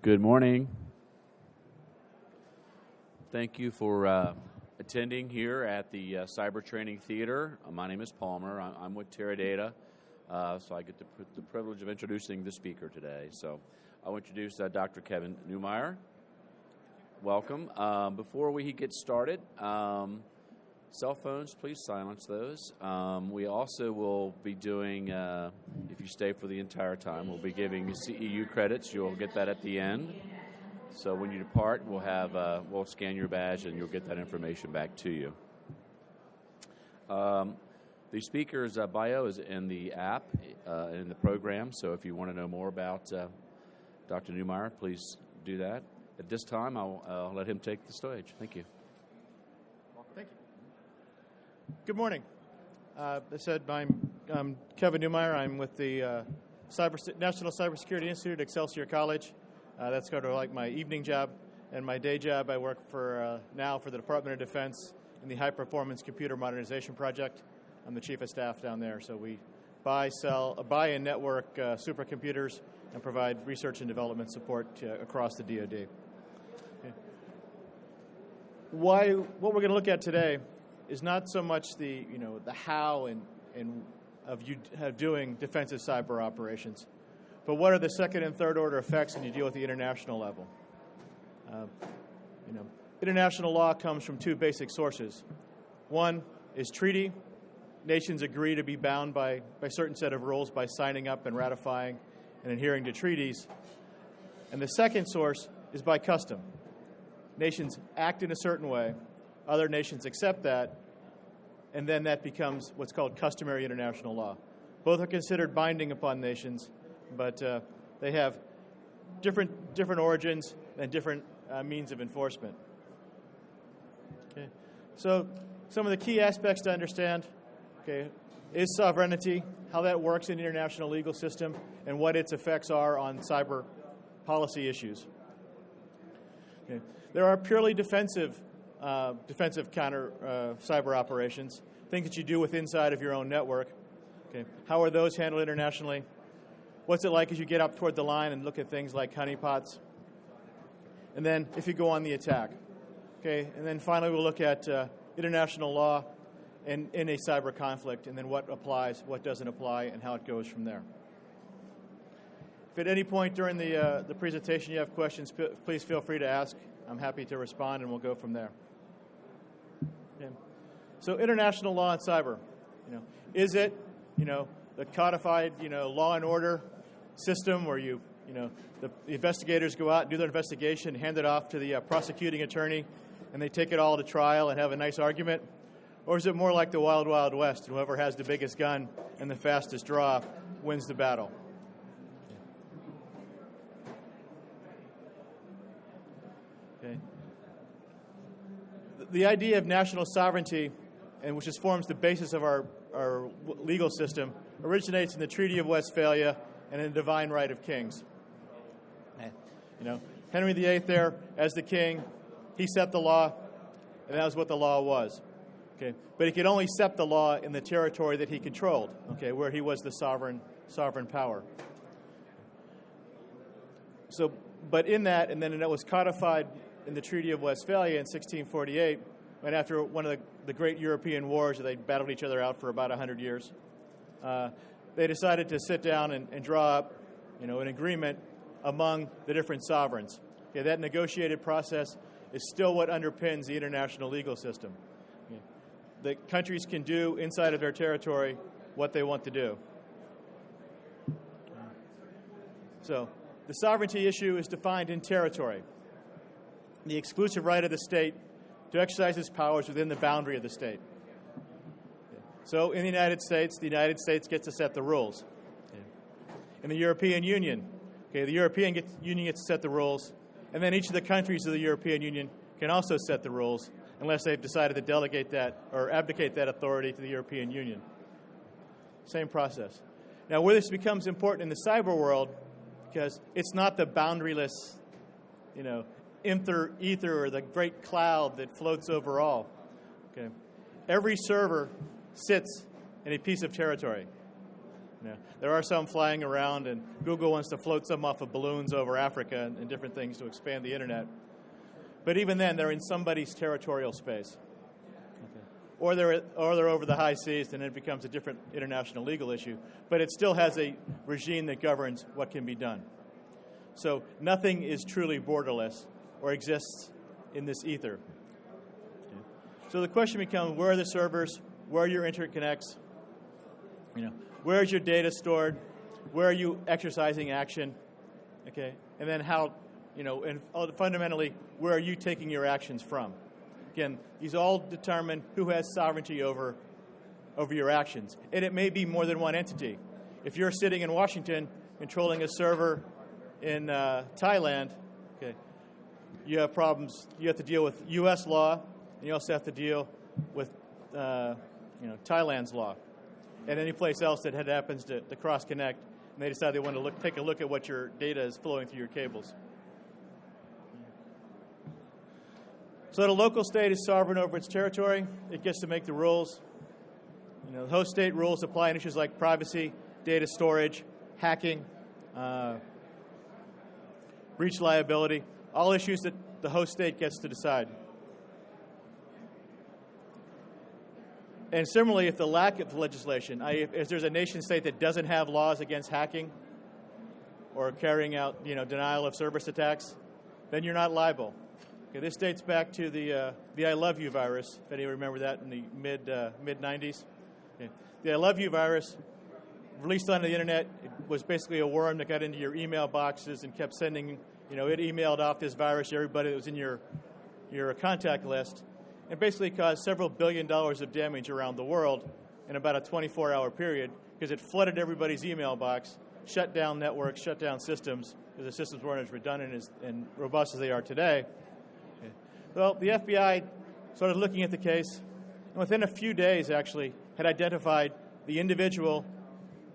Good morning. Thank you for attending here at the Cyber Training Theater. My name is Palmer. I'm with Teradata, so I get the privilege of introducing the speaker today. So I will introduce Dr. Kevin Neumeyer. Welcome. Before we get started, cell phones, please silence those. We also will be doing, if you stay for the entire time, we'll be giving CEU credits. You'll get that at the end. So when you depart, we'll scan your badge and you'll get that information back to you. The speaker's bio is in the app, in the program. So if you want to know more about Dr. Neumeyer, please do that. At this time, I'll let him take the stage. Thank you. Thank you. Good morning. As I said, I'm Kevin Neumeyer. I'm with the National Cybersecurity Institute at Excelsior College. That's kind of like my evening job. And my day job, I work for now for the Department of Defense in the High Performance Computer Modernization Project. I'm the chief of staff down there. So we buy and network supercomputers and provide research and development support across the DoD. Okay. What we're going to look at today is not so much the how of doing defensive cyber operations, but what are the second and third order effects when you deal with the international level. International law comes from two basic sources. One is treaty. Nations agree to be bound by a certain set of rules by signing up and ratifying and adhering to treaties. And the second source is by custom. Nations act in a certain way, other nations accept that, and then that becomes what's called customary international law. Both are considered binding upon nations, but they have different origins and different means of enforcement. Okay. So some of the key aspects to understand, is sovereignty, how that works in the international legal system, and what its effects are on cyber policy issues. Okay. There are purely defensive counter cyber operations, things that you do with inside of your own network. Okay. How are those handled internationally? What's it like as you get up toward the line and look at things like honeypots? And then if you go on the attack. Okay. And then finally we'll look at international law in a cyber conflict, and then what applies, what doesn't apply, and how it goes from there. If at any point during the presentation you have questions, please feel free to ask. I'm happy to respond, and we'll go from there. Okay. So international law and cyber, is it, the codified, law and order system where the investigators go out and do their investigation, hand it off to the prosecuting attorney, and they take it all to trial and have a nice argument? Or is it more like the Wild Wild West, and whoever has the biggest gun and the fastest draw wins the battle? Okay. The idea of national sovereignty, and which forms the basis of our legal system, originates in the Treaty of Westphalia and in the divine right of kings. Henry VIII there, as the king, he set the law, and that was what the law was. Okay. But he could only set the law in the territory that he controlled, where he was the sovereign power. So, but in that, and then it was codified in the Treaty of Westphalia in 1648, and after one of the great European wars, they battled each other out for about 100 years. They decided to sit down and draw up, an agreement among the different sovereigns. Okay, that negotiated process is still what underpins the international legal system. Okay. The countries can do inside of their territory what they want to do. So the sovereignty issue is defined in territory, the exclusive right of the state to exercise its powers within the boundary of the state. So in the United States gets to set the rules. In the European Union, the European Union gets to set the rules, and then each of the countries of the European Union can also set the rules, unless they've decided to delegate that or abdicate that authority to the European Union. Same process. Now, where this becomes important in the cyber world, because it's not the boundaryless, ether or the great cloud that floats over all. Okay, every server sits in a piece of territory. You know, there are some flying around, and Google wants to float some off of balloons over Africa and different things to expand the internet. But even then, they're in somebody's territorial space. Okay. Or they're over the high seas, and it becomes a different international legal issue. But it still has a regime that governs what can be done. So nothing is truly borderless or exists in this ether. Okay. So the question becomes, where are the servers? Where are your interconnects? You know, where is your data stored? Where are you exercising action? Okay, and then how, you know, and fundamentally, where are you taking your actions from? Again, these all determine who has sovereignty over your actions, and it may be more than one entity. If you're sitting in Washington controlling a server in Thailand, okay, you have problems. You have to deal with U.S. law, and you also have to deal with Thailand's law, and any place else that happens to cross-connect, and they decide they want to take a look at what your data is flowing through your cables. So the local state is sovereign over its territory. It gets to make the rules. You know, the host state rules apply in issues like privacy, data storage, hacking, breach liability, all issues that the host state gets to decide. And similarly, if the lack of legislation, if there's a nation state that doesn't have laws against hacking or carrying out, denial of service attacks, then you're not liable. Okay, this dates back to the I Love You virus, if any of you remember that in the mid-90s. Okay. The I Love You virus, released onto the internet, it was basically a worm that got into your email boxes and kept sending, it emailed off this virus to everybody that was in your contact list, and basically caused several $1 billion of damage around the world in about a 24-hour period because it flooded everybody's email box, shut down networks, shut down systems, because the systems weren't as redundant and robust as they are today. Okay. Well, the FBI started looking at the case, and within a few days, actually, had identified the individual,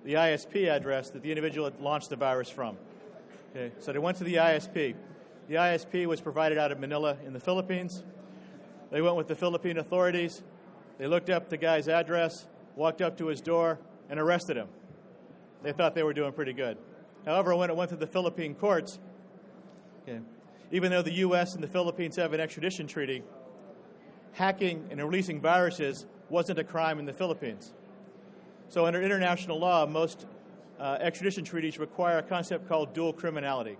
the ISP address that the individual had launched the virus from. Okay. So they went to the ISP. The ISP was provided out of Manila in the Philippines. They went with the Philippine authorities. They looked up the guy's address, walked up to his door, and arrested him. They thought they were doing pretty good. However, when it went to the Philippine courts, okay, even though the U.S. and the Philippines have an extradition treaty, hacking and releasing viruses wasn't a crime in the Philippines. So under international law, most extradition treaties require a concept called dual criminality.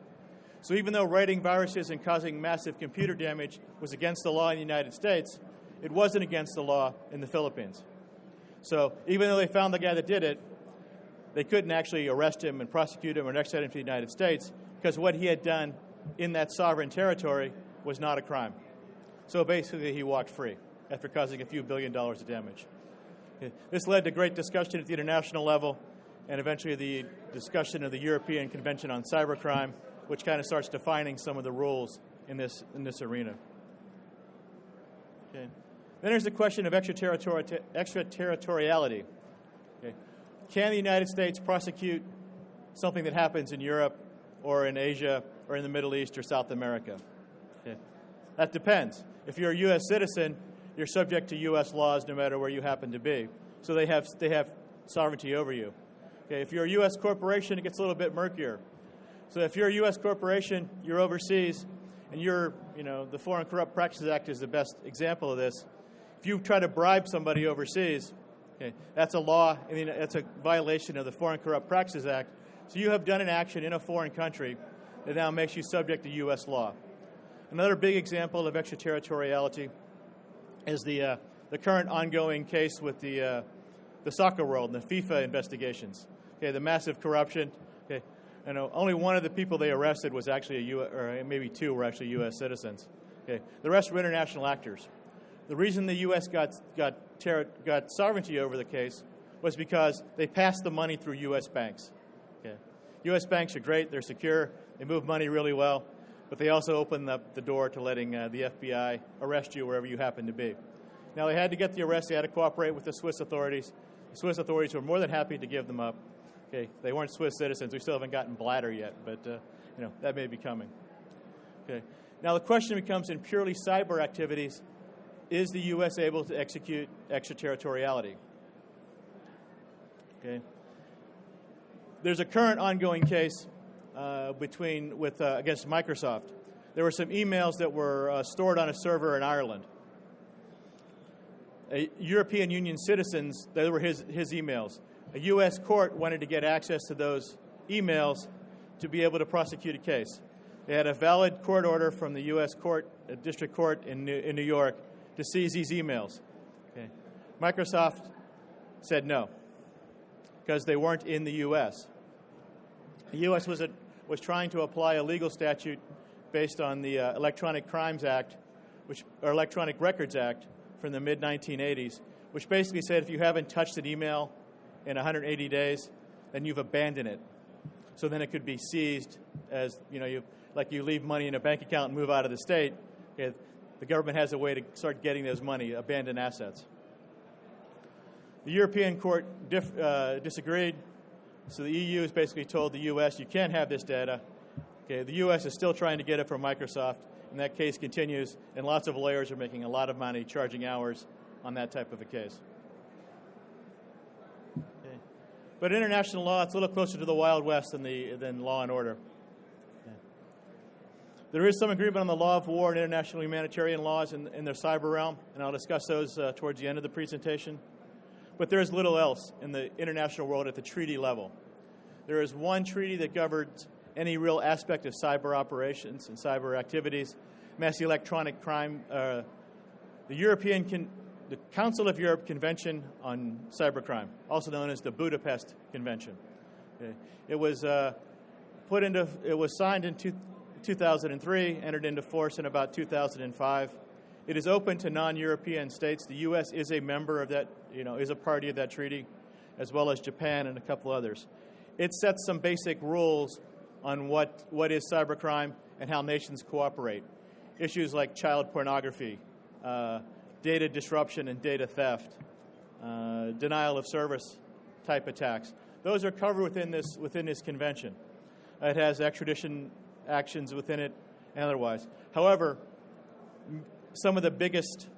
So even though writing viruses and causing massive computer damage was against the law in the United States, it wasn't against the law in the Philippines. So even though they found the guy that did it, they couldn't actually arrest him and prosecute him or extradite him to the United States because what he had done in that sovereign territory was not a crime. So basically he walked free after causing a few $1 billion of damage. This led to great discussion at the international level and eventually the discussion of the European Convention on Cybercrime, which kind of starts defining some of the rules in this arena. Okay. Then there's the question of extraterritoriality. Okay. Can the United States prosecute something that happens in Europe or in Asia or in the Middle East or South America? Okay. That depends. If you're a U.S. citizen, you're subject to U.S. laws no matter where you happen to be. So they have sovereignty over you. Okay. If you're a U.S. corporation, it gets a little bit murkier. So if you're a U.S. corporation, you're overseas, and the Foreign Corrupt Practices Act is the best example of this. If you try to bribe somebody overseas, okay, that's a law, that's a violation of the Foreign Corrupt Practices Act. So you have done an action in a foreign country that now makes you subject to U.S. law. Another big example of extraterritoriality is the current ongoing case with the soccer world and the FIFA investigations. Okay, the massive corruption. Okay. And only one of the people they arrested was actually or maybe two were actually U.S. citizens. Okay, the rest were international actors. The reason the U.S. got sovereignty over the case was because they passed the money through U.S. banks. Okay, U.S. banks are great; they're secure, they move money really well, but they also open up the door to letting the FBI arrest you wherever you happen to be. Now they had to get the arrest; they had to cooperate with the Swiss authorities. The Swiss authorities were more than happy to give them up. Okay, they weren't Swiss citizens. We still haven't gotten bladder yet, but that may be coming. Okay. Now the question becomes, in purely cyber activities, is the U.S. able to execute extraterritoriality? Okay. There's a current ongoing case against Microsoft. There were some emails that were stored on a server in Ireland. European Union citizens, they were his emails. A U.S. court wanted to get access to those emails to be able to prosecute a case. They had a valid court order from the U.S. court, district court in New York, to seize these emails. Okay. Microsoft said no, because they weren't in the U.S. The U.S. was trying to apply a legal statute based on the Electronic Crimes Act, or Electronic Records Act from the mid-1980s, which basically said if you haven't touched an email in 180 days, then you've abandoned it. So then it could be seized as, you leave money in a bank account and move out of the state. Okay, the government has a way to start getting those money, abandoned assets. The European Court disagreed, so the EU has basically told the U.S. you can't have this data. Okay, the U.S. is still trying to get it from Microsoft, and that case continues, and lots of lawyers are making a lot of money charging hours on that type of a case. Okay. But international law, it's a little closer to the Wild West than law and order. Okay. There is some agreement on the law of war and international humanitarian laws in their cyber realm, and I'll discuss those towards the end of the presentation. But there is little else in the international world at the treaty level. There is one treaty that governs any real aspect of cyber operations and cyber activities, and that's the Electronic Crime, the Council of Europe Convention on Cybercrime, also known as the Budapest Convention. Okay. It was signed in 2003, entered into force in about 2005. It is open to non-European states. The U.S. is a member of that, is a party of that treaty, as well as Japan and a couple others. It sets some basic rules on what is cybercrime and how nations cooperate. Issues like child pornography, data disruption and data theft, denial of service type attacks. Those are covered within this convention. It has extradition actions within it and otherwise. However, some of the biggest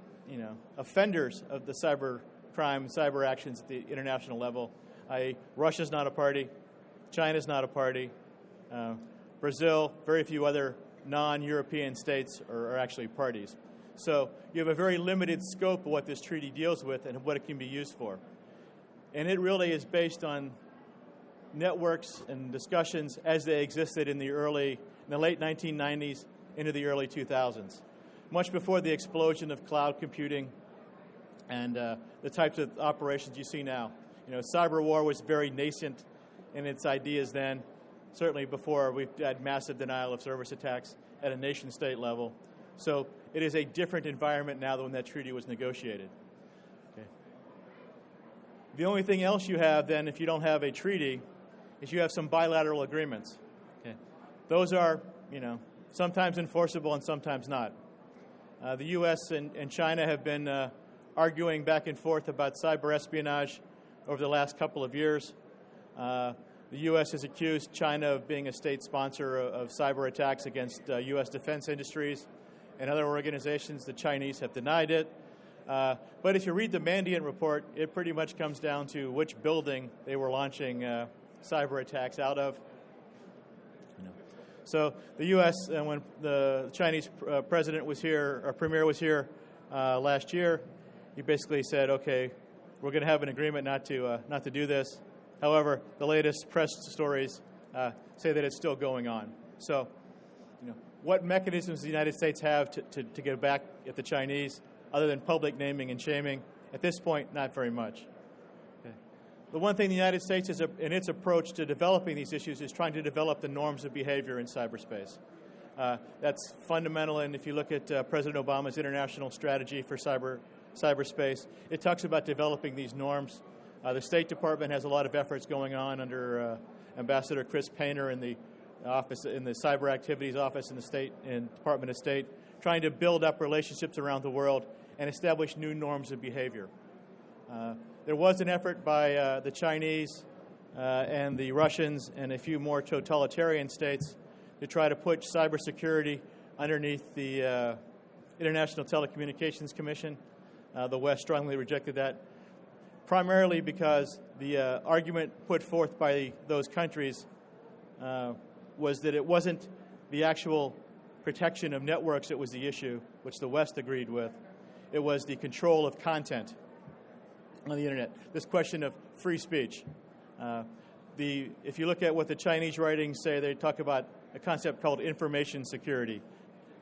offenders of the cyber actions at the international level, i.e. Russia's not a party, China's not a party, Brazil, very few other non-European states are actually parties. So you have a very limited scope of what this treaty deals with and what it can be used for. And it really is based on networks and discussions as they existed in the late 1990s into the early 2000s, much before the explosion of cloud computing and the types of operations you see now. Cyber war was very nascent in its ideas then, certainly before we've had massive denial of service attacks at a nation-state level. So it is a different environment now than when that treaty was negotiated. Okay. The only thing else you have then, if you don't have a treaty, is you have some bilateral agreements. Okay. Those are, sometimes enforceable and sometimes not. The U.S. and China have been arguing back and forth about cyber espionage over the last couple of years. The U.S. has accused China of being a state sponsor of cyber attacks against U.S. defense industries and other organizations. The Chinese have denied it. But if you read the Mandiant report, it pretty much comes down to which building they were launching cyber attacks out of. So the U.S., when the Chinese president was here, or premier was here last year, he basically said, okay, we're going to have an agreement not to do this. However, the latest press stories say that it's still going on. So, what mechanisms does the United States have to get back at the Chinese, other than public naming and shaming? At this point, not very much. Okay. The one thing the United States is, in its approach to developing these issues, is trying to develop the norms of behavior in cyberspace. That's fundamental, and if you look at President Obama's international strategy for cyberspace, it talks about developing these norms. The State Department has a lot of efforts going on under Ambassador Chris Painter in the Cyber Activities Office in the Department of State, trying to build up relationships around the world and establish new norms of behavior. There was an effort by the Chinese and the Russians and a few more totalitarian states to try to put cybersecurity underneath the International Telecommunications Commission. The West strongly rejected that, primarily because the argument put forth by those countries was that it wasn't the actual protection of networks that was the issue, which the West agreed with. It was the control of content on the internet. This question of free speech. If you look at what the Chinese writings say, they talk about a concept called information security,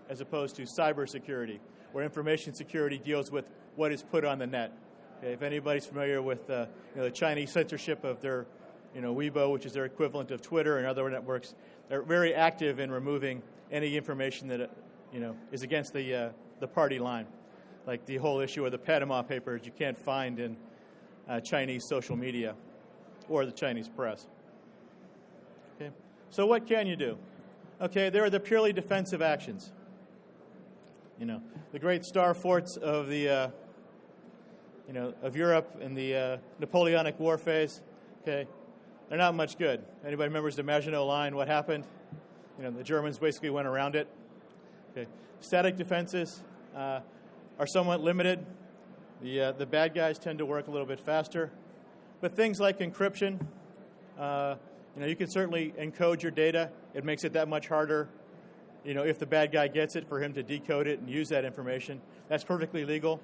as opposed to cybersecurity, where information security deals with what is put on the net. Okay, if anybody's familiar with the Chinese censorship of their Weibo, which is their equivalent of Twitter and other networks, they're very active in removing any information that is against the party line, like the whole issue of the Panama Papers you can't find in Chinese social media or the Chinese press. Okay, so what can you do? Okay, there are the purely defensive actions. The great star forts of the of Europe in the Napoleonic War phase. Okay, they're not much good. Anybody remembers the Maginot Line? What happened? The Germans basically went around it. Okay, static defenses are somewhat limited. The bad guys tend to work a little bit faster, but things like encryption, you can certainly encode your data. It makes it that much harder. If the bad guy gets it, for him to decode it and use that information. That's perfectly legal.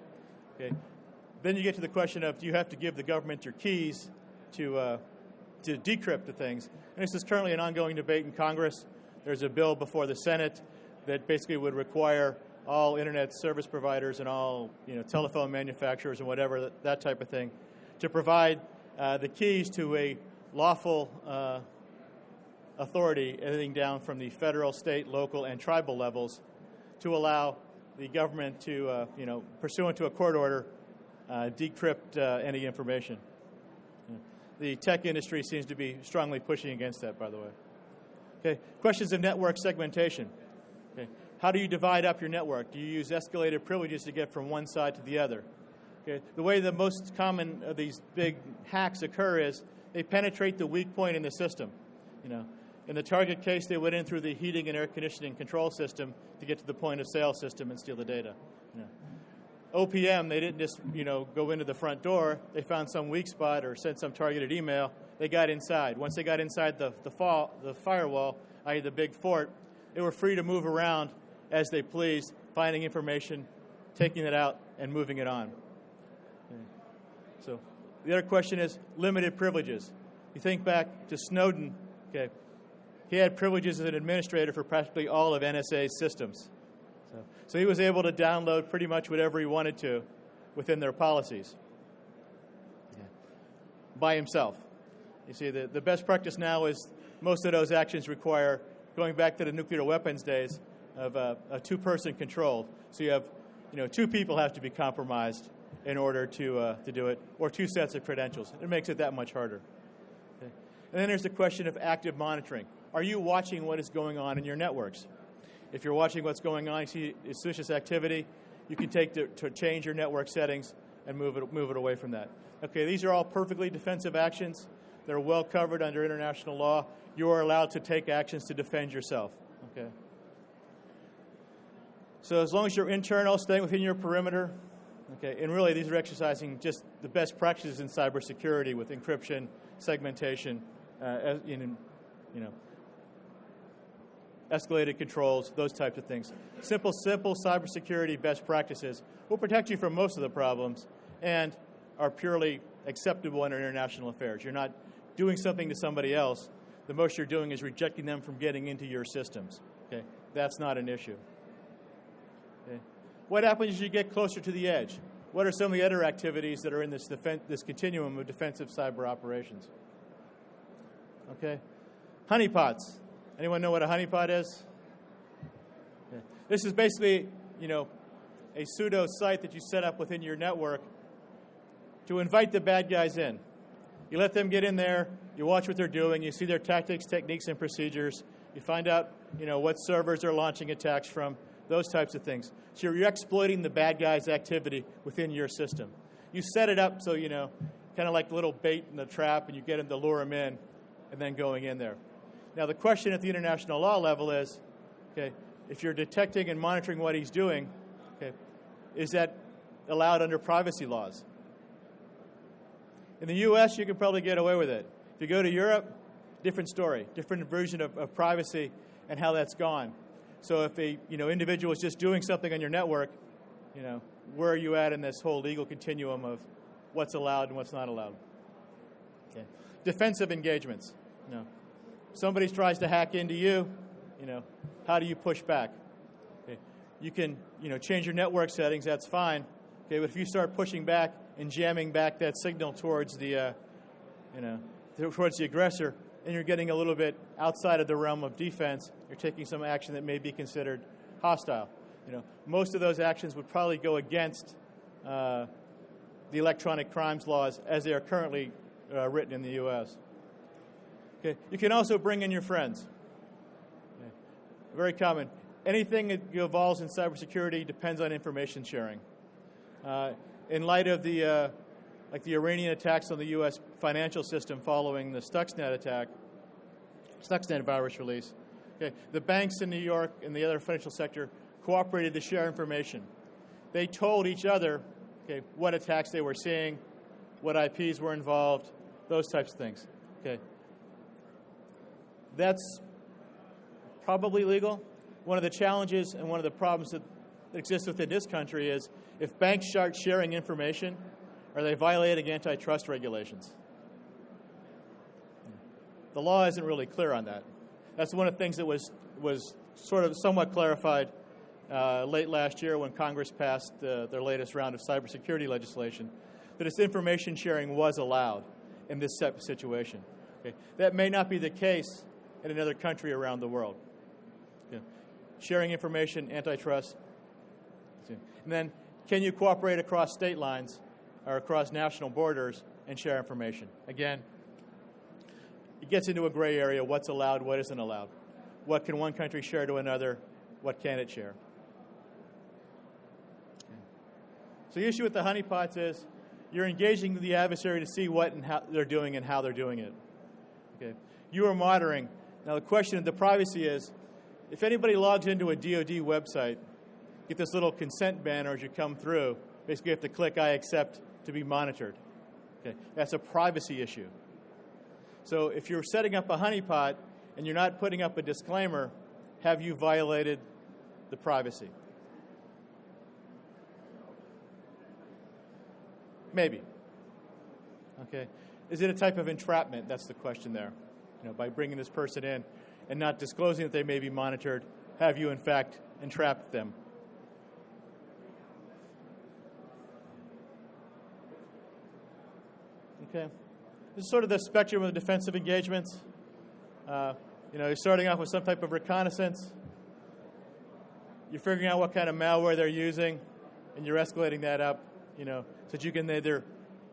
Okay. Then you get to the question of, do you have to give the government your keys to decrypt the things? And this is currently an ongoing debate in Congress. There's a bill before the Senate that basically would require all internet service providers and all telephone manufacturers and whatever, that type of thing, to provide the keys to a lawful authority, everything down from the federal, state, local, and tribal levels, to allow the government to, pursuant to a court order, decrypt any information. The tech industry seems to be strongly pushing against that, by the way. Okay, questions of network segmentation. Okay, how do you divide up your network? Do you use escalated privileges to get from one side to the other? Okay, the way the most common of these big hacks occur is they penetrate the weak point in the system. In the Target case, they went in through the heating and air conditioning control system to get to the point of sale system and steal the data. OPM, they didn't just go into the front door. They found some weak spot or sent some targeted email. They got inside. Once they got inside the firewall, i.e. the big fort, they were free to move around as they pleased, finding information, taking it out, and moving it on. Okay. So the other question is limited privileges. You think back to Snowden. Okay, he had privileges as an administrator for practically all of NSA's systems. So he was able to download pretty much whatever he wanted to within their policies by himself. You see, the best practice now is most of those actions require, going back to the nuclear weapons days, of a two-person control. So you have, two people have to be compromised in order to do it, or two sets of credentials. It makes it that much harder. Okay. And then there's the question of active monitoring. Are you watching what is going on in your networks? If you're watching what's going on, you see suspicious activity, you can take to change your network settings and move it away from that. Okay, these are all perfectly defensive actions. They're well covered under international law. You are allowed to take actions to defend yourself. Okay. So as long as you're internal, staying within your perimeter. Okay, and really these are exercising just the best practices in cybersecurity with encryption, segmentation, escalated controls, those types of things. Simple cybersecurity best practices will protect you from most of the problems and are purely acceptable in international affairs. You're not doing something to somebody else. The most you're doing is rejecting them from getting into your systems. Okay, that's not an issue. Okay. What happens as you get closer to the edge? What are some of the other activities that are in this continuum of defensive cyber operations? Okay, honeypots. Anyone know what a honeypot is? Yeah. This is basically, a pseudo site that you set up within your network to invite the bad guys in. You let them get in there, you watch what they're doing, you see their tactics, techniques, and procedures. You find out, what servers they're launching attacks from, those types of things. So you're exploiting the bad guys' activity within your system. You set it up so, kind of like a little bait in the trap, and you get them to lure them in, and then going in there. Now, the question at the international law level is, okay, if you're detecting and monitoring what he's doing, okay, is that allowed under privacy laws? In the U.S., you can probably get away with it. If you go to Europe, different story, different version of privacy and how that's gone. So if a individual is just doing something on your network, where are you at in this whole legal continuum of what's allowed and what's not allowed? Okay. Defensive engagements. Somebody tries to hack into you, how do you push back? Okay. You can, change your network settings, that's fine. Okay, but if you start pushing back and jamming back that signal towards the, towards the aggressor, and you're getting a little bit outside of the realm of defense, you're taking some action that may be considered hostile. Most of those actions would probably go against the electronic crimes laws as they are currently written in the U.S. Okay. You can also bring in your friends. Okay. Very common. Anything that evolves in cybersecurity depends on information sharing. In light of the Iranian attacks on the U.S. financial system following the Stuxnet attack, Stuxnet virus release, okay, the banks in New York and the other financial sector cooperated to share information. They told each other, okay, what attacks they were seeing, what IPs were involved, those types of things. Okay. That's probably legal. One of the challenges and one of the problems that exists within this country is if banks start sharing information, are they violating antitrust regulations? The law isn't really clear on that. That's one of the things that was sort of somewhat clarified late last year when Congress passed their latest round of cybersecurity legislation, that this information sharing was allowed in this type of situation. Okay. That may not be the case in another country around the world. Okay. Sharing information, antitrust. And then, can you cooperate across state lines or across national borders and share information? Again, it gets into a gray area, what's allowed, what isn't allowed. What can one country share to another, what can it share? Okay. So the issue with the honeypots is you're engaging the adversary to see what and how they're doing and how they're doing it. Okay. You are monitoring. Now the question of the privacy is, if anybody logs into a DoD website, get this little consent banner as you come through. Basically, you have to click I accept to be monitored. Okay. That's a privacy issue. So if you're setting up a honeypot and you're not putting up a disclaimer, have you violated the privacy? Maybe. Okay. Is it a type of entrapment? That's the question there. By bringing this person in and not disclosing that they may be monitored, have you in fact entrapped them? Okay. This is sort of the spectrum of defensive engagements. You're starting off with some type of reconnaissance. You're figuring out what kind of malware they're using, and you're escalating that up, so that you can either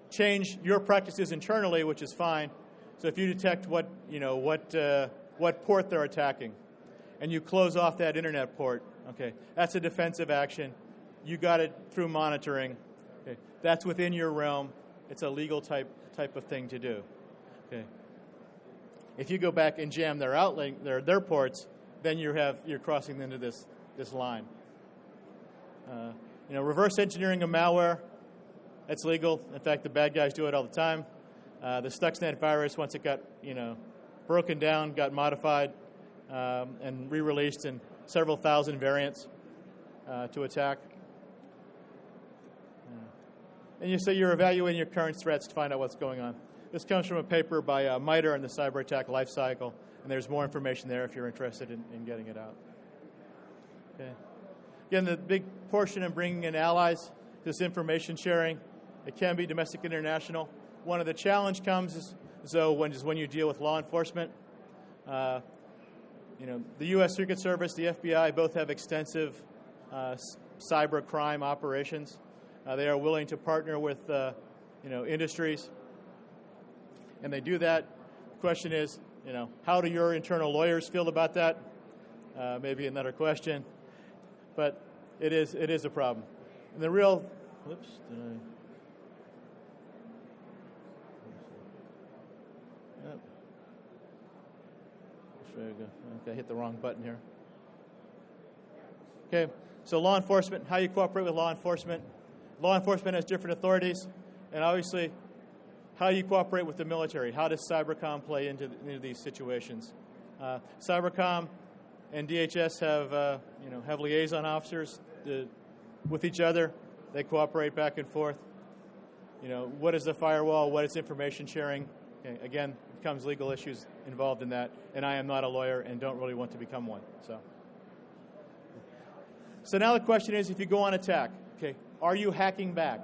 change your practices internally, which is fine. So if you detect what port they're attacking, and you close off that internet port, okay, that's a defensive action. You got it through monitoring. Okay, that's within your realm. It's a legal type of thing to do. Okay. If you go back and jam their outlink, their ports, then you're crossing into this line. Reverse engineering of malware, that's legal. In fact, the bad guys do it all the time. The Stuxnet virus, once it got broken down, got modified, and re-released in several thousand variants to attack. And you say you're evaluating your current threats to find out what's going on. This comes from a paper by MITRE on the cyber attack life cycle, and there's more information there if you're interested in getting it out. Okay. Again, the big portion of bringing in allies, this information sharing, it can be domestic and international. One of the challenge comes when you deal with law enforcement. The U.S. Secret Service, the FBI, both have extensive cyber crime operations. They are willing to partner with industries, and they do that. The question is, how do your internal lawyers feel about that? Maybe another question, but it is a problem. And the real, whoops, did I? Yep. Okay, I hit the wrong button here. Okay, so law enforcement, how you cooperate with law enforcement. Law enforcement has different authorities, and obviously how you cooperate with the military. How does Cybercom play into these situations? Cybercom and DHS have liaison officers with each other. They cooperate back and forth. What is the firewall? What is information sharing? Okay, again, becomes legal issues involved in that, and I am not a lawyer and don't really want to become one. So now the question is, if you go on attack, okay, are you hacking back?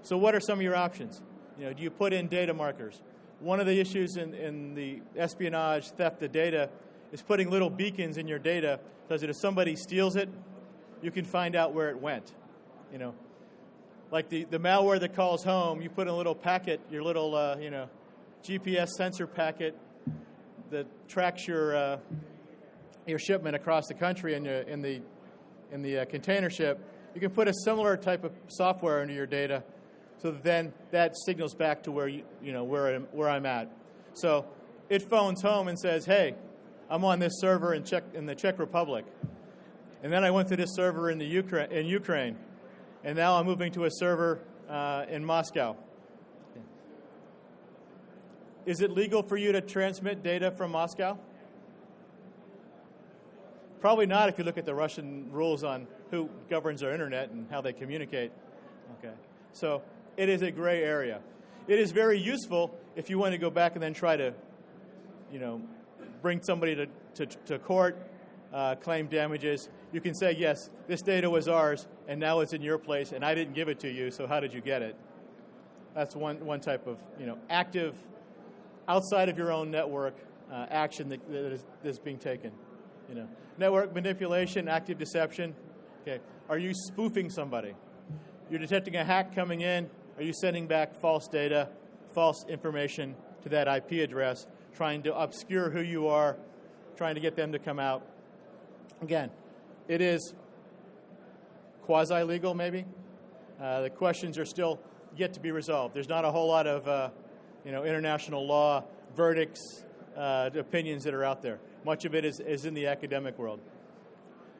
So what are some of your options? Do you put in data markers? One of the issues in the espionage, theft of data, is putting little beacons in your data so that if somebody steals it, you can find out where it went. Like the malware that calls home, you put in a little packet, your little GPS sensor packet that tracks your shipment across the country in the container ship. You can put a similar type of software into your data, so then that signals back to where I'm at. So it phones home and says, "Hey, I'm on this server in the Czech Republic, and then I went to this server in Ukraine, and now I'm moving to a server in Moscow." Is it legal for you to transmit data from Moscow? Probably not if you look at the Russian rules on who governs our internet and how they communicate. Okay, so it is a gray area. It is very useful if you want to go back and then try to, bring somebody to court, claim damages. You can say, yes, this data was ours, and now it's in your place, and I didn't give it to you, so how did you get it? That's one type of, active, outside of your own network action that is being taken. Network manipulation, active deception. Okay, are you spoofing somebody? You're detecting a hack coming in. Are you sending back false data, false information to that IP address, trying to obscure who you are, trying to get them to come out? Again, it is quasi-legal, maybe. The questions are still yet to be resolved. There's not a whole lot of, international law verdicts, opinions that are out there. Much of it is in the academic world.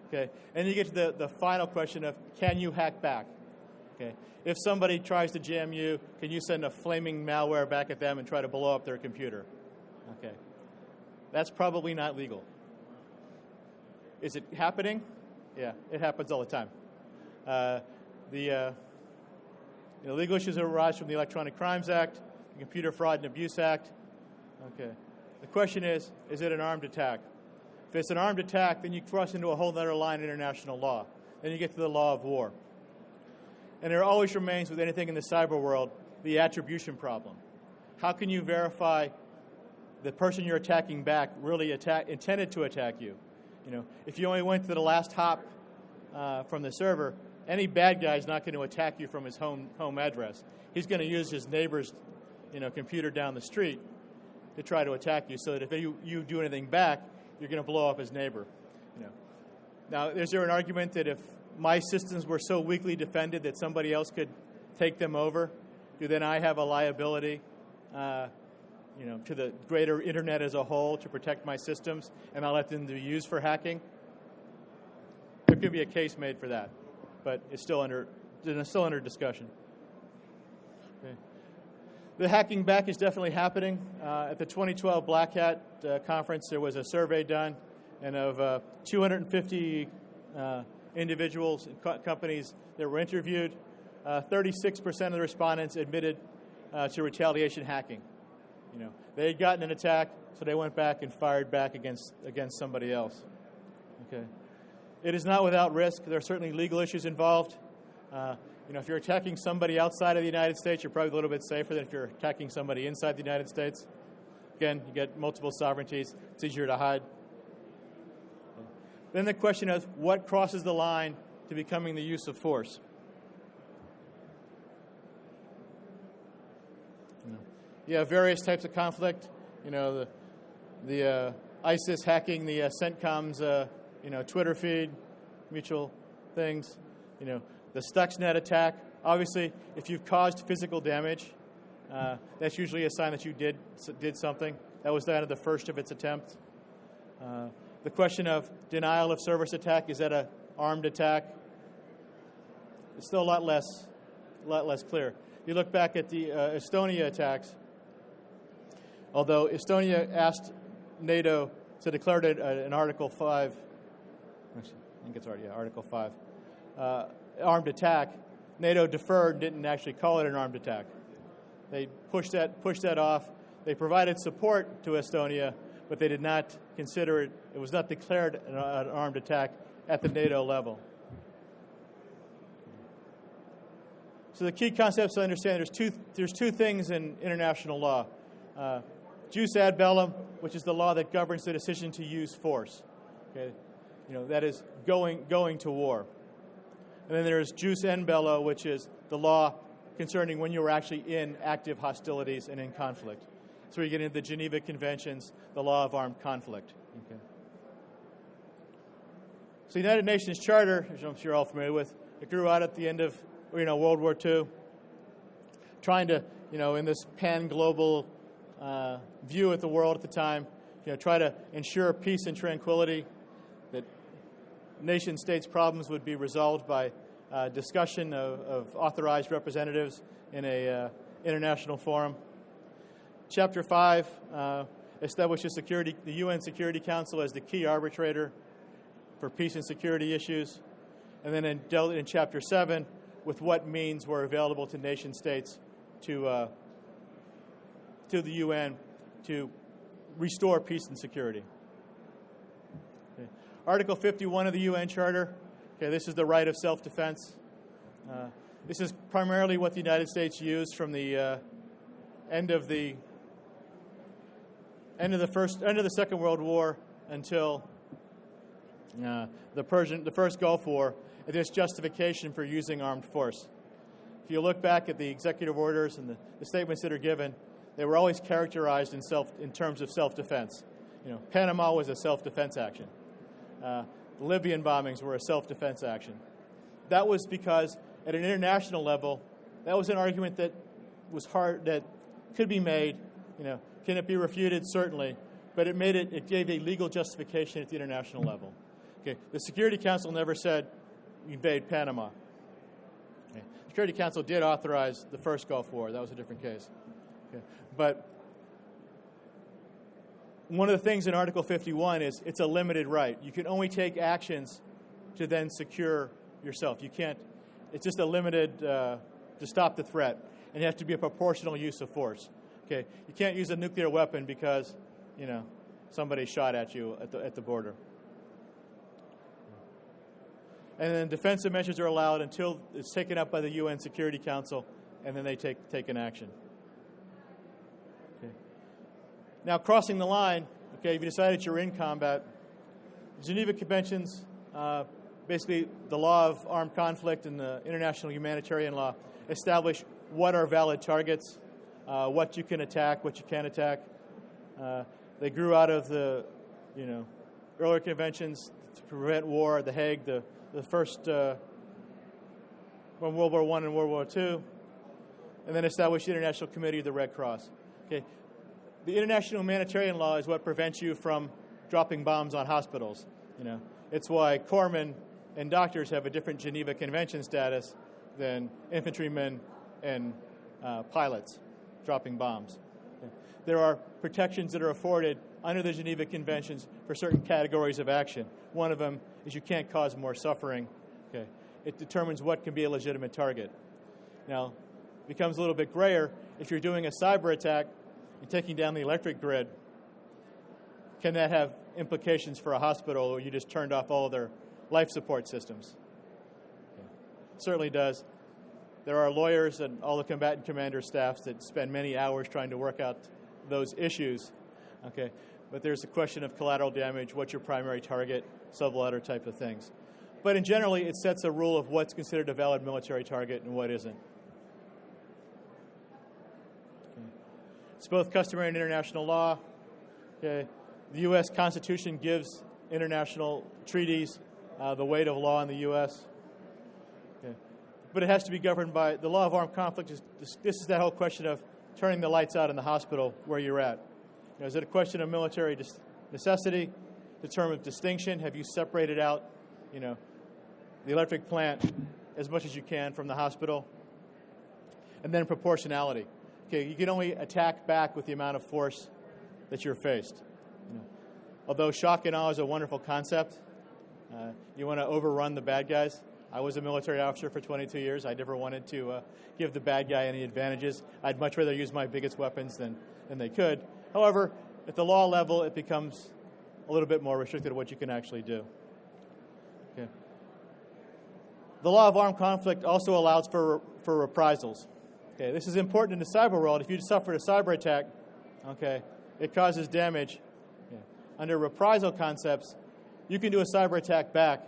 Okay, and you get to the final question of, can you hack back? Okay, if somebody tries to jam you, can you send a flaming malware back at them and try to blow up their computer? Okay, that's probably not legal. Is it happening? Yeah, it happens all the time. The legal issues arise from the Electronic Crimes Act, the Computer Fraud and Abuse Act. Okay. The question is it an armed attack? If it's an armed attack, then you cross into a whole other line of international law. Then you get to the law of war. And there always remains, with anything in the cyber world, the attribution problem. How can you verify the person you're attacking back really intended to attack you? If you only went to the last hop from the server, any bad guy is not going to attack you from his home address. He's going to use his neighbor's computer down the street to try to attack you, so that if you do anything back, you're going to blow up his neighbor. Now, is there an argument that if my systems were so weakly defended that somebody else could take them over, then I have a liability, to the greater internet as a whole to protect my systems, and I'll let them be used for hacking? There could be a case made for that, but it's still under discussion. Okay. The hacking back is definitely happening. At the 2012 Black Hat conference, there was a survey done, and of 250 individuals and companies that were interviewed, 36% of the respondents admitted to retaliation hacking. They had gotten an attack, so they went back and fired back against somebody else. Okay, it is not without risk. There are certainly legal issues involved. If you're attacking somebody outside of the United States, you're probably a little bit safer than if you're attacking somebody inside the United States. Again, you get multiple sovereignties. It's easier to hide. Then the question is, what crosses the line to becoming the use of force? You have various types of conflict. The ISIS hacking the CENTCOM's Twitter feed, mutual things. The Stuxnet attack. Obviously, if you've caused physical damage, that's usually a sign that you did something. That was the first of its attempts. The question of denial of service attack, is that an armed attack? It's still a lot less clear. you look back at the Estonia attacks, although Estonia asked NATO to declare it an Article 5, I think it's already Article 5, armed attack, NATO deferred and didn't actually call it an armed attack. They pushed that off. They provided support to Estonia, but they did not consider it. It was not declared an armed attack at the NATO level. So the key concepts to understand, there's two things in international law. Jus ad bellum, which is the law that governs the decision to use force. Okay? That is going to war. And then there's jus in bello, which is the law concerning when you were actually in active hostilities and in conflict. So we get into the Geneva Conventions, the law of armed conflict. Okay. So the United Nations Charter, which I'm sure you're all familiar with, it grew out at the end of World War II, trying to, in this pan-global view at the world at the time, try to ensure peace and tranquility, that nation states' problems would be resolved by discussion of authorized representatives in a international forum. Chapter 5 establishes the UN Security Council as the key arbitrator for peace and security issues, and then dealt in Chapter 7 with what means were available to nation states to the UN to restore peace and security. Okay. Article 51 of the UN Charter, this is the right of self-defense. This is primarily what the United States used from the end of the Second World War until the first Gulf War. It is justification for using armed force. If you look back at the executive orders and the statements that are given, they were always characterized in terms of self-defense. Panama was a self-defense action. The Libyan bombings were a self-defense action. That was because at an international level, that was an argument that was hard, that could be made. Can it be refuted? Certainly, but it gave a legal justification at the international level. Okay, the Security Council never said invade Panama. Okay. The Security Council did authorize the first Gulf War. That was a different case. Okay. But one of the things in Article 51 is it's a limited right. You can only take actions to then secure yourself. You can't. It's just a limited to stop the threat, and it has to be a proportional use of force. Okay, you can't use a nuclear weapon because somebody shot at you at the border. And then defensive measures are allowed until it's taken up by the UN Security Council, and then they take an action. Okay. Now, crossing the line, if you decided you're in combat, the Geneva Conventions, basically the law of armed conflict and the international humanitarian law, establish what are valid targets, what you can attack, what you can't attack. They grew out of the earlier conventions to prevent war, The Hague, the first from World War I and World War II, and then established the International Committee of the Red Cross. Okay, the international humanitarian law is what prevents you from dropping bombs on hospitals. It's why corpsmen and doctors have a different Geneva Convention status than infantrymen and pilots dropping bombs. Okay. There are protections that are afforded under the Geneva Conventions for certain categories of action. One of them is you can't cause more suffering. Okay. It determines what can be a legitimate target. Now, it becomes a little bit grayer. If you're doing a cyber attack and taking down the electric grid, can that have implications for a hospital or you just turned off all of their life support systems? Okay. It certainly does. There are lawyers and all the combatant commander staffs that spend many hours trying to work out those issues. Okay, but there's a question of collateral damage, what's your primary target, subladder type of things. But in generally, it sets a rule of what's considered a valid military target and what isn't. Okay. It's both customary and international law. Okay. The U.S. Constitution gives international treaties the weight of law in the U.S. Okay. But it has to be governed by the law of armed conflict. This is that whole question of turning the lights out in the hospital where you're at. Is it a question of military necessity, the term of distinction? Have you separated out, the electric plant as much as you can from the hospital? And then proportionality. Okay, you can only attack back with the amount of force that you're faced. Although shock and awe is a wonderful concept, you want to overrun the bad guys. I was a military officer for 22 years. I never wanted to give the bad guy any advantages. I'd much rather use my biggest weapons than they could. However, at the law level, it becomes a little bit more restricted to what you can actually do. Okay. The law of armed conflict also allows for reprisals. Okay, this is important in the cyber world. If you suffered a cyber attack, okay, it causes damage. Okay. Under reprisal concepts, you can do a cyber attack back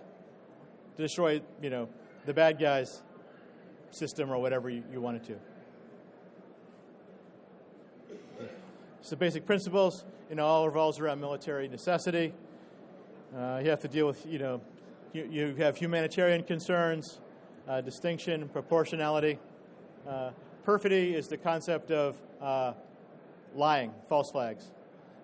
to destroy, the bad guy's system or whatever you wanted to. So basic principles, all revolves around military necessity. You have to deal with, you have humanitarian concerns, distinction, proportionality. Perfidy is the concept of lying, false flags.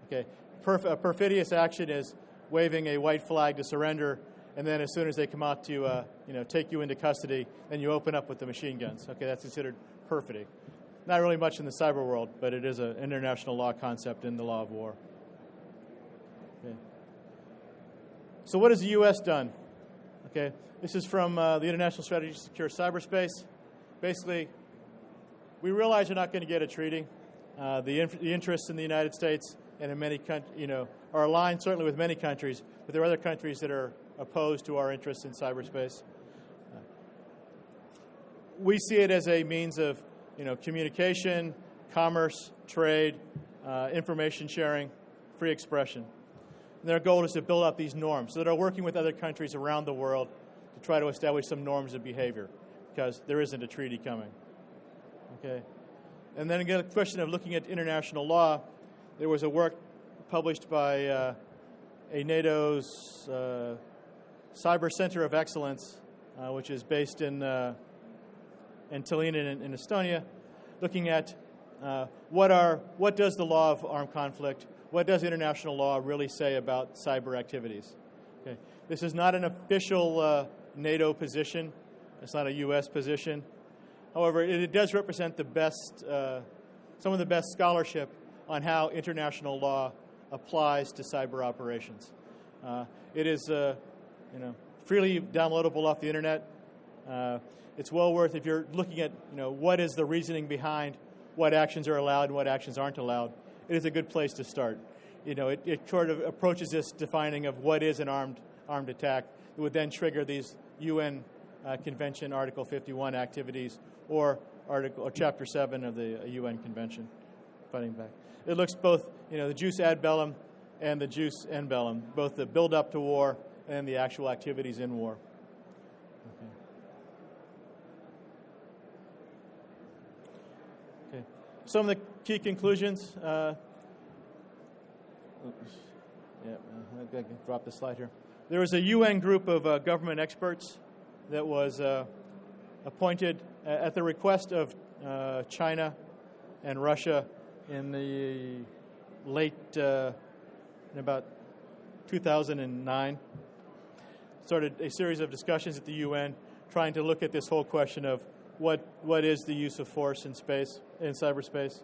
Okay, a perfidious action is waving a white flag to surrender, and then as soon as they come out to take you into custody, then you open up with the machine guns. Okay, that's considered perfidy. Not really much in the cyber world, but it is an international law concept in the law of war. Okay. So what has the U.S. done? Okay, this is from the International Strategy to Secure Cyberspace. Basically, we realize you're not going to get a treaty. The interests in the United States and in many countries, are aligned certainly with many countries, but there are other countries that are opposed to our interests in cyberspace. We see it as a means of, communication, commerce, trade, information sharing, free expression. And their goal is to build up these norms so that they're working with other countries around the world to try to establish some norms of behavior, because there isn't a treaty coming. Okay. And then again, the question of looking at international law, there was a work published by a NATO's Cyber Center of Excellence, which is based in Tallinn in Estonia, looking at what does the law of armed conflict, what does international law really say about cyber activities? Okay. This is not an official NATO position. It's not a U.S. position. However, it does represent the best, some of the best scholarship on how international law applies to cyber operations. It is, freely downloadable off the internet. It's well worth, if you're looking at, what is the reasoning behind what actions are allowed and what actions aren't allowed, it is a good place to start. It sort of approaches this defining of what is an armed attack. It would then trigger these UN Convention Article 51 activities or Chapter 7 of the UN Convention, fighting back. It looks both, the jus ad bellum and the jus in bellum, both the build-up to war and the actual activities in war. Okay. Some of the key conclusions. I can drop the slide here. There was a UN group of government experts that was appointed at the request of China and Russia in the late, in about 2009. Started a series of discussions at the UN trying to look at this whole question of what is the use of force in space, in cyberspace.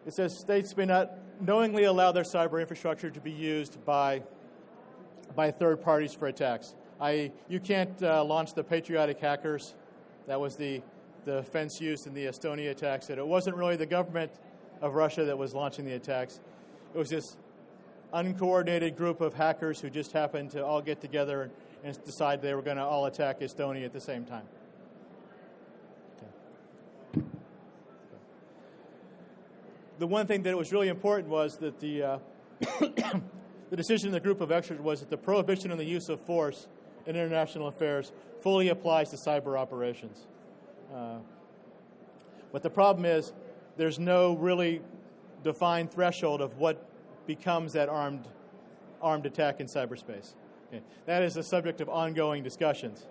It says states may not knowingly allow their cyber infrastructure to be used by third parties for attacks. i.e., you can't launch the patriotic hackers. That was the offense used in the Estonia attacks. That it wasn't really the government of Russia that was launching the attacks. It was this uncoordinated group of hackers who just happened to all get together and decide they were going to all attack Estonia at the same time. Okay. The one thing that was really important was that the decision of the group of experts was that the prohibition on the use of force in international affairs fully applies to cyber operations. But the problem is there's no really defined threshold of what becomes that armed attack in cyberspace. Okay. That is the subject of ongoing discussions.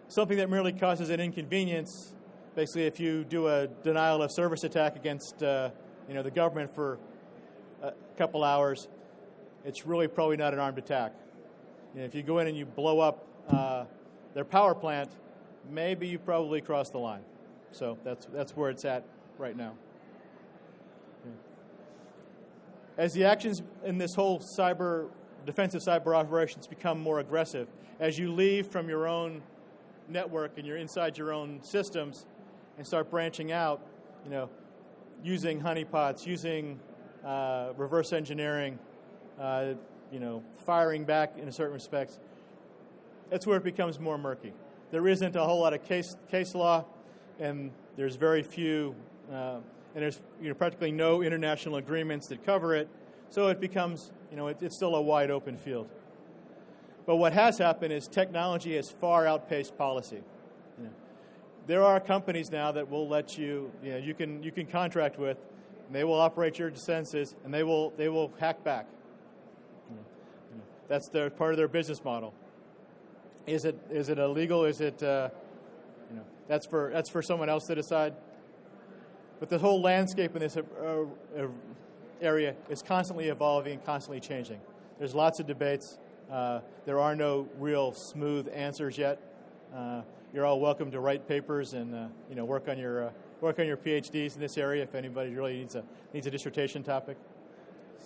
Something that merely causes an inconvenience, basically if you do a denial of service attack against the government for a couple hours, it's really probably not an armed attack. If you go in and you blow up their power plant, maybe you probably crossed the line. So that's where it's at right now. As the actions in this whole defensive cyber operations become more aggressive, as you leave from your own network and you're inside your own systems and start branching out, using honeypots, using reverse engineering, firing back in certain respects, that's where it becomes more murky. There isn't a whole lot of case law, and there's very few, and there's practically no international agreements that cover it. So it becomes, it's still a wide open field. But what has happened is technology has far outpaced policy. There are companies now that will let you can contract with, and they will operate your defenses, and they will hack back. That's part of their business model. Is it illegal? Is it that's for someone else to decide? But the whole landscape in this area is constantly evolving and constantly changing. There's lots of debates. There are no real smooth answers yet. You're all welcome to write papers and work on your PhDs in this area if anybody really needs a dissertation topic.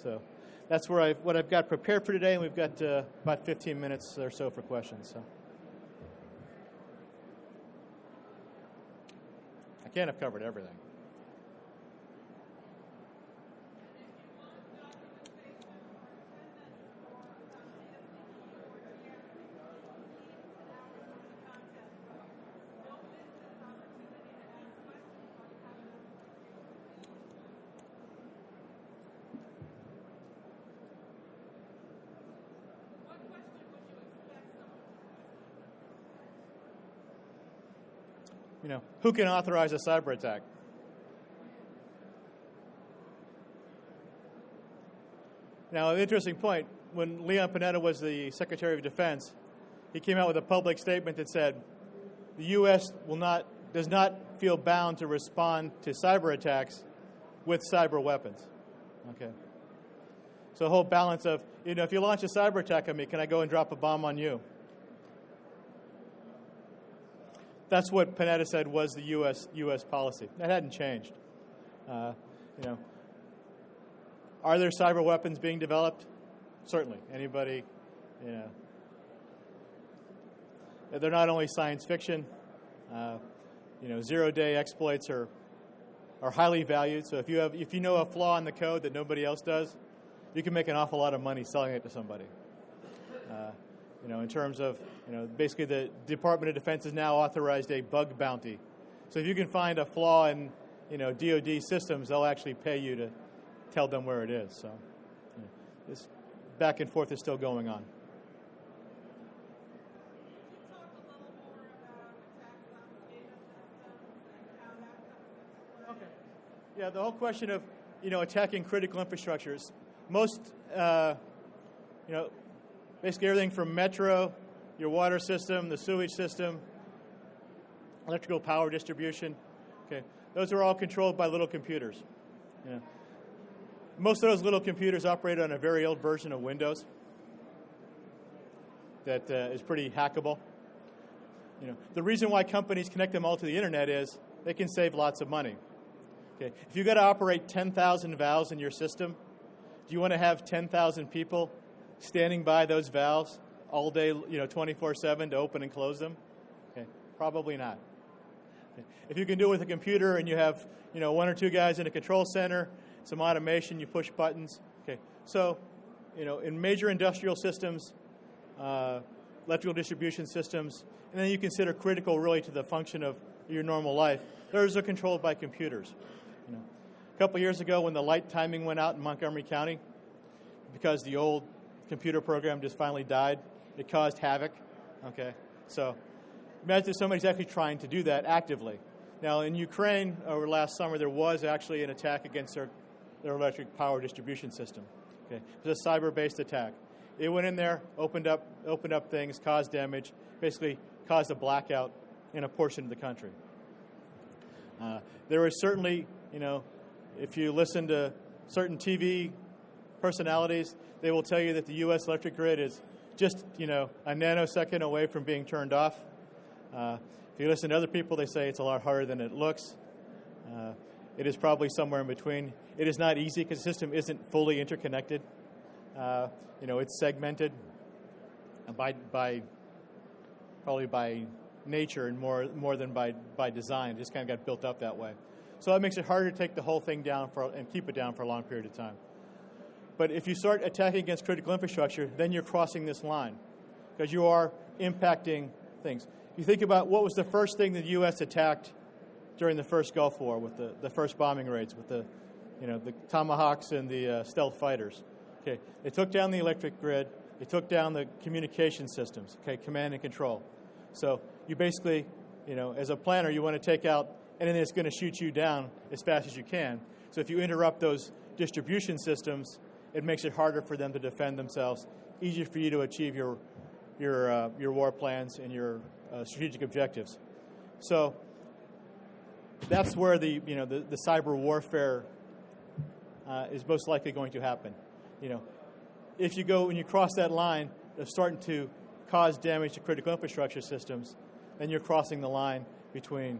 So that's what I've got prepared for today, and we've got about 15 minutes or so for questions. So I can't have covered everything. Who can authorize a cyber attack? Now, an interesting point, when Leon Panetta was the Secretary of Defense, he came out with a public statement that said the U.S. does not feel bound to respond to cyber attacks with cyber weapons. Okay. So the whole balance of, if you launch a cyber attack on me, can I go and drop a bomb on you? That's what Panetta said was the U.S. policy. That hadn't changed. Are there cyber weapons being developed? Certainly. Anybody? They're not only science fiction. Zero-day exploits are highly valued. So if you know a flaw in the code that nobody else does, you can make an awful lot of money selling it to somebody. In terms of, basically the Department of Defense has now authorized a bug bounty. So if you can find a flaw in, DoD systems, they'll actually pay you to tell them where it is. So this back and forth is still going on. Okay. Yeah, the whole question of, attacking critical infrastructures. Most, basically everything from metro, your water system, the sewage system, electrical power distribution. Okay, those are all controlled by little computers. Most of those little computers operate on a very old version of Windows that is pretty hackable. The reason why companies connect them all to the internet is they can save lots of money. Okay, if you've got to operate 10,000 valves in your system, do you want to have 10,000 people standing by those valves all day, 24/7 to open and close them? Okay, probably not. Okay. If you can do it with a computer and you have, one or two guys in a control center, some automation, you push buttons. Okay, so, in major industrial systems, electrical distribution systems, and then you consider critical really to the function of your normal life, those are controlled by computers. A couple years ago when the light timing went out in Montgomery County, because the old computer program just finally died, it caused havoc. Okay, so imagine if somebody's actually trying to do that actively. Now in Ukraine over last summer there was actually an attack against their electric power distribution system. Okay, it was a cyber-based attack. It went in there, opened up things, caused damage, basically caused a blackout in a portion of the country. There is certainly, if you listen to certain TV personalities, they will tell you that the U.S. electric grid is just, a nanosecond away from being turned off. If you listen to other people, they say it's a lot harder than it looks. It is probably somewhere in between. It is not easy because the system isn't fully interconnected. It's segmented probably by nature and more than by design. It just kind of got built up that way. So that makes it harder to take the whole thing down and keep it down for a long period of time. But if you start attacking against critical infrastructure, then you're crossing this line because you are impacting things. You think about what was the first thing the U.S. attacked during the first Gulf War with the first bombing raids with the Tomahawks and the stealth fighters. Okay, they took down the electric grid. They took down the communication systems. Okay, command and control. So you basically, as a planner, you want to take out anything that's going to shoot you down as fast as you can. So if you interrupt those distribution systems, it makes it harder for them to defend themselves, easier for you to achieve your war plans and your strategic objectives. So that's where the cyber warfare is most likely going to happen. If when you cross that line of starting to cause damage to critical infrastructure systems, then you're crossing the line between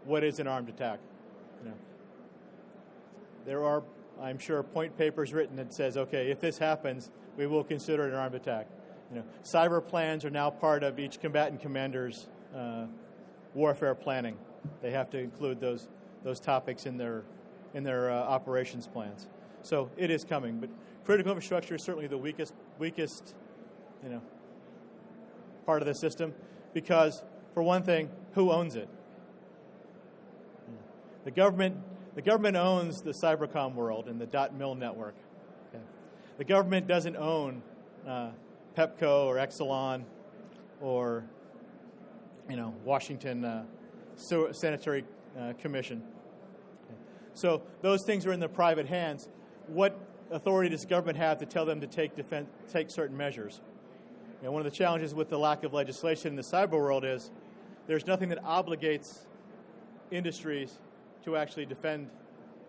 what is an armed attack. There are, I'm sure, point papers written that says, okay, if this happens, we will consider it an armed attack. Cyber plans are now part of each combatant commander's warfare planning. They have to include those topics in their operations plans. So it is coming, but critical infrastructure is certainly the weakest part of the system because, for one thing, who owns it? The government owns the Cybercom world and the .mil network. Okay. The government doesn't own Pepco or Exelon or Washington Sanitary Commission. Okay. So those things are in the private hands. What authority does the government have to tell them to take certain measures? One of the challenges with the lack of legislation in the cyber world is there's nothing that obligates industries to actually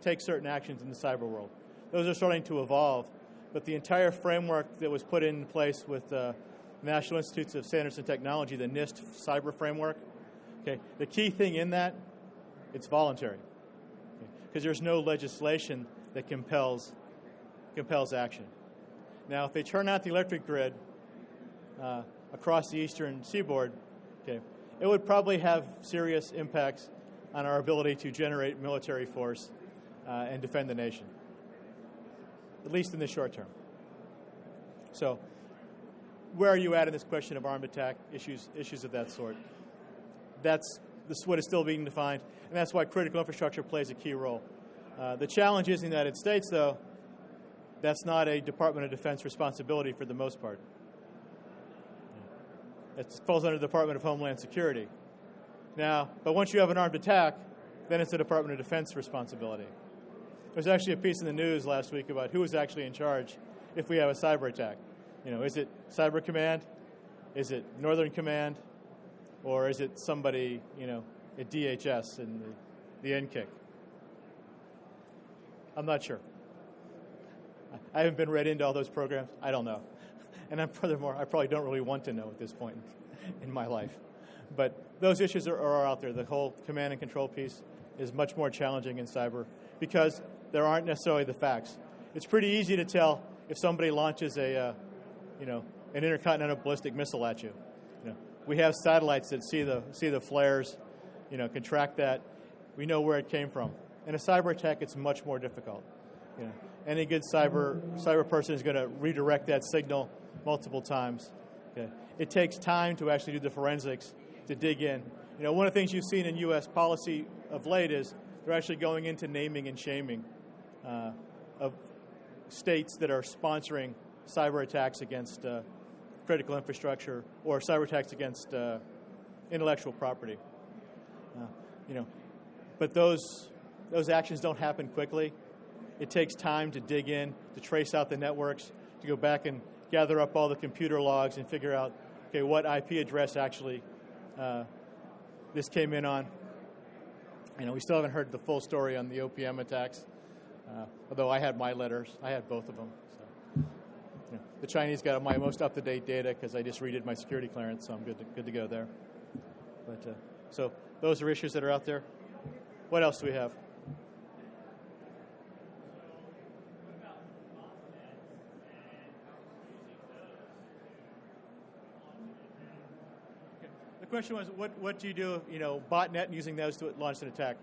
take certain actions in the cyber world. Those are starting to evolve, but the entire framework that was put in place with the National Institutes of Standards and Technology, the NIST cyber framework, okay, the key thing in that, it's voluntary, because there's no legislation that compels action. Now, if they turn out the electric grid across the eastern seaboard, okay, it would probably have serious impacts on our ability to generate military force and defend the nation, at least in the short term. So where are you at in this question of armed attack, issues of that sort? That's what is still being defined, and that's why critical infrastructure plays a key role. The challenge is in the United States, though, that's not a Department of Defense responsibility for the most part. It falls under the Department of Homeland Security. Now, but once you have an armed attack, then it's a Department of Defense responsibility. There's actually a piece in the news last week about who is actually in charge if we have a cyber attack. Is it Cyber Command? Is it Northern Command? Or is it somebody, at DHS and the NCIC? I'm not sure. I haven't been read into all those programs. I don't know. And furthermore, I probably don't really want to know at this point in my life. But those issues are out there. The whole command and control piece is much more challenging in cyber because there aren't necessarily the facts. It's pretty easy to tell if somebody launches an intercontinental ballistic missile at you. We have satellites that see the flares, can track that. We know where it came from. In a cyber attack, it's much more difficult. Any good cyber person is going to redirect that signal multiple times. Okay. It takes time to actually do the forensics, to dig in. One of the things you've seen in U.S. policy of late is they're actually going into naming and shaming of states that are sponsoring cyber attacks against critical infrastructure or cyber attacks against intellectual property. But those actions don't happen quickly. It takes time to dig in, to trace out the networks, to go back and gather up all the computer logs and figure out, okay, what IP address actually this came in on. We still haven't heard the full story on the OPM attacks, although I had my letters. I had both of them. So. The Chinese got my most up-to-date data because I just redid my security clearance, so I'm good to go there. But so those are issues that are out there. What else do we have? The question was, what do you do, botnet and using those to launch an attack?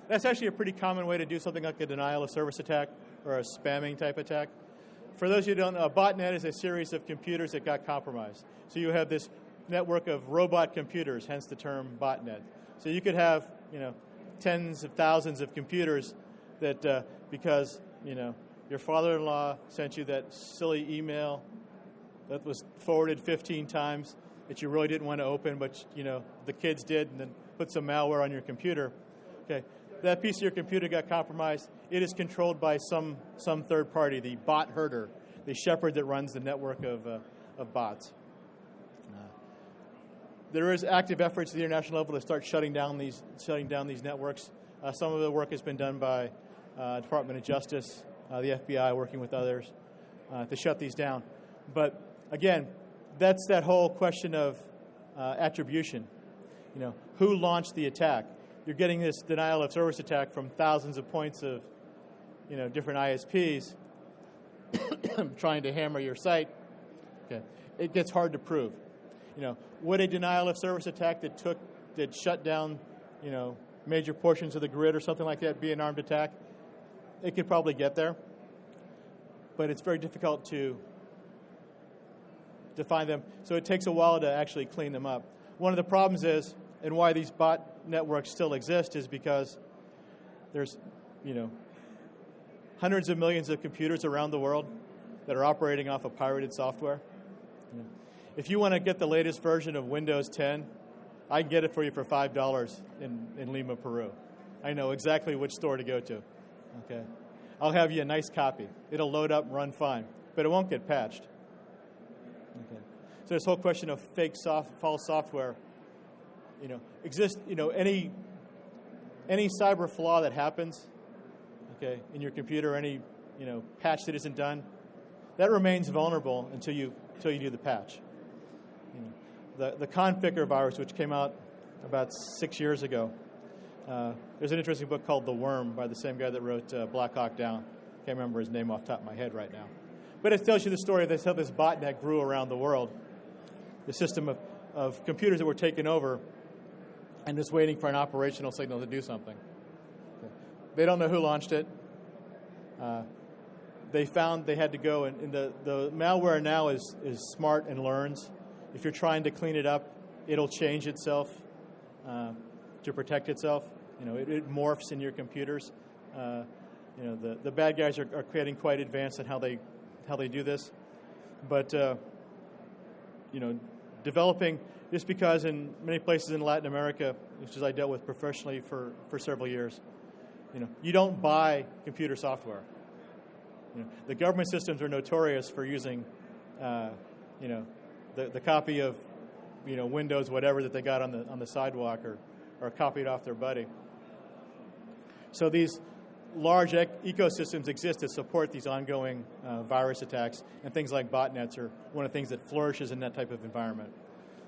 That's actually a pretty common way to do something like a denial of service attack or a spamming type attack. For those of you who don't know, a botnet is a series of computers that got compromised. So you have this network of robot computers, hence the term botnet. So you could have, tens of thousands of computers that because, your father-in-law sent you that silly email that was forwarded 15 times that you really didn't want to open, but, the kids did, and then put some malware on your computer. Okay, that piece of your computer got compromised. It is controlled by some third party, the bot herder, the shepherd that runs the network of bots. There is active efforts at the international level to start shutting down these networks. Some of the work has been done by Department of Justice, the FBI working with others to shut these down. But again, that's that whole question of attribution. Who launched the attack? You're getting this denial of service attack from thousands of points of, different ISPs trying to hammer your site. Okay, it gets hard to prove. Would a denial of service attack that shut down, major portions of the grid or something like that be an armed attack? It could probably get there, but it's very difficult to define them. So it takes a while to actually clean them up. One of the problems is, and why these bot networks still exist, is because there's, hundreds of millions of computers around the world that are operating off of pirated software. If you want to get the latest version of Windows 10, I can get it for you for $5 in Lima, Peru. I know exactly which store to go to. Okay, I'll have you a nice copy. It'll load up and run fine, but it won't get patched. Okay, so this whole question of false software, exists. Any cyber flaw that happens, okay, in your computer, any patch that isn't done, that remains vulnerable until you do the patch. The Conficker virus, which came out about 6 years ago, there's an interesting book called The Worm by the same guy that wrote Black Hawk Down. Can't remember his name off the top of my head right now. But it tells you the story of how this botnet grew around the world, the system of computers that were taken over and just waiting for an operational signal to do something. Okay. They don't know who launched it. They found they had to go, and the malware now is smart and learns. If you're trying to clean it up, it'll change itself to protect itself. It morphs in your computers. The bad guys are creating quite advanced in how they do this. But developing, just because in many places in Latin America, which is I dealt with professionally for several years, you don't buy computer software. The government systems are notorious for using, the copy of, Windows, whatever that they got on the sidewalk or copied off their buddy. So these large ecosystems exist to support these ongoing virus attacks, and things like botnets are one of the things that flourishes in that type of environment.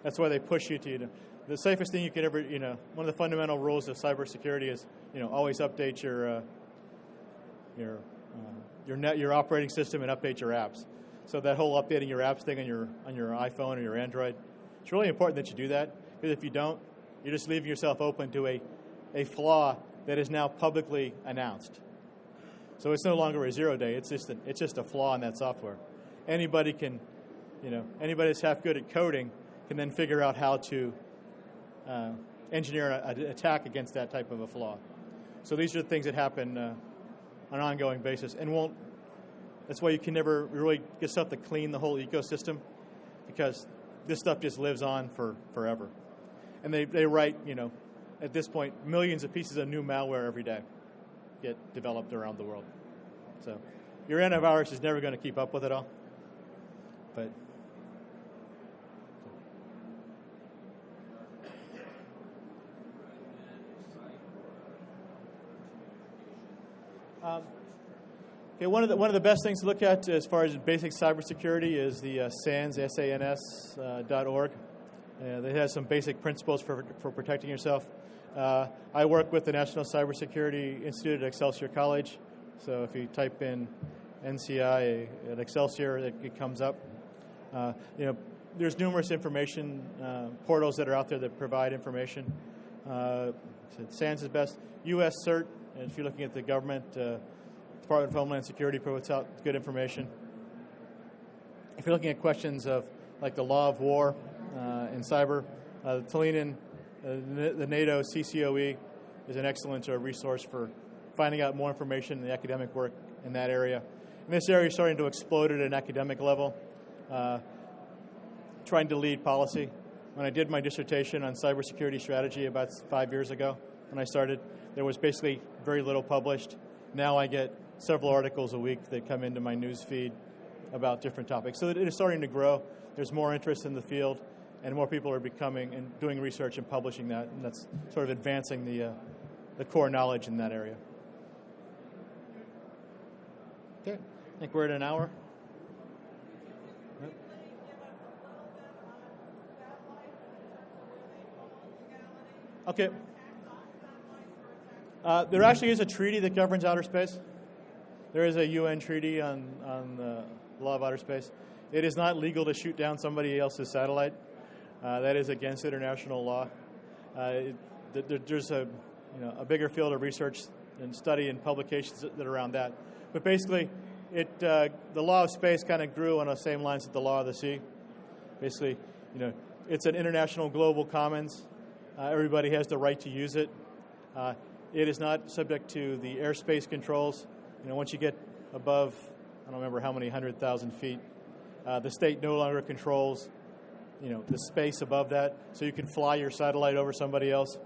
That's why they push you to, the safest thing you could ever, one of the fundamental rules of cybersecurity is, always update your operating system and update your apps. So that whole updating your apps thing on your iPhone or your Android, it's really important that you do that, because if you don't, you're just leaving yourself open to a flaw that is now publicly announced. So it's no longer a 0 day. It's just a flaw in that software. Anybody that's half good at coding can then figure out how to engineer an attack against that type of a flaw. So these are the things that happen on an ongoing basis, and that's why you can never really get stuff to clean the whole ecosystem, because this stuff just lives on forever. And they write, at this point, millions of pieces of new malware every day get developed around the world. So your antivirus is never going to keep up with it all. But Okay, one of the best things to look at as far as basic cybersecurity is the SANS, SANS.org. It has some basic principles for protecting yourself. I work with the National Cybersecurity Institute at Excelsior College, so if you type in NCI at Excelsior, it comes up. There's numerous information portals that are out there that provide information. SANS is best. U.S. CERT, and if you're looking at the government, Department of Homeland Security puts out good information. If you're looking at questions of like the law of war in cyber, the Tallinn, the NATO CCOE is an excellent resource for finding out more information in the academic work in that area. And this area is starting to explode at an academic level, trying to lead policy. When I did my dissertation on cybersecurity strategy about 5 years ago, when I started, there was basically very little published. Now I get several articles a week that come into my news feed about different topics. So it is starting to grow. There's more interest in the field, and more people are becoming and doing research and publishing that, and that's sort of advancing the core knowledge in that area. Okay, I think we're at an hour. Yep. Okay. There actually is a treaty that governs outer space. There is a UN treaty on the law of outer space. It is not legal to shoot down somebody else's satellite. That is against international law. There's a bigger field of research and study and publications that are around that. But basically, the law of space kind of grew on the same lines as the law of the sea. Basically, it's an international global commons. Everybody has the right to use it. It is not subject to the airspace controls. Once you get above, I don't remember how many 100,000 feet, the state no longer controls, the space above that. So you can fly your satellite over somebody else.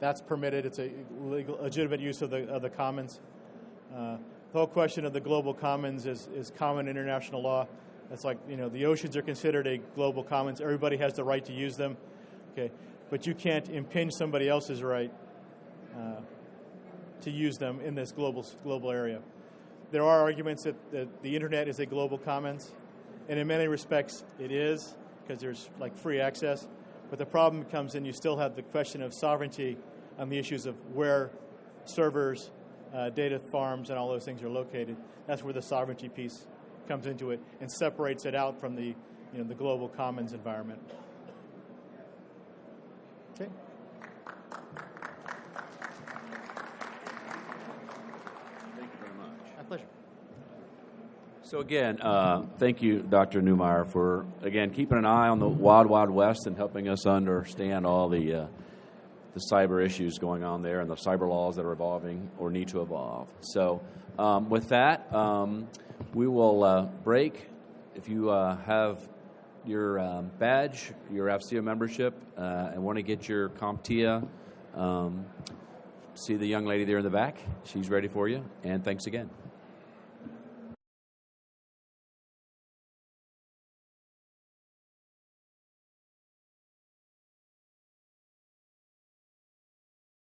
That's permitted. It's a legitimate use of the commons. The whole question of the global commons is common international law. It's like, the oceans are considered a global commons. Everybody has the right to use them. Okay, but you can't impinge somebody else's right to use them in this global area. There are arguments that the internet is a global commons, and in many respects it is, because there's like free access. But the problem comes in, you still have the question of sovereignty on the issues of where servers, data farms, and all those things are located. That's where the sovereignty piece comes into it and separates it out from the global commons environment. Okay. Thank you very much. My pleasure. So again, thank you, Dr. Neumeier, for, again, keeping an eye on the Wild Wild West and helping us understand all the cyber issues going on there and the cyber laws that are evolving or need to evolve. So with that, we will break. If you have your badge, your AFCEA membership, and want to get your CompTIA, see the young lady there in the back. She's ready for you. And thanks again.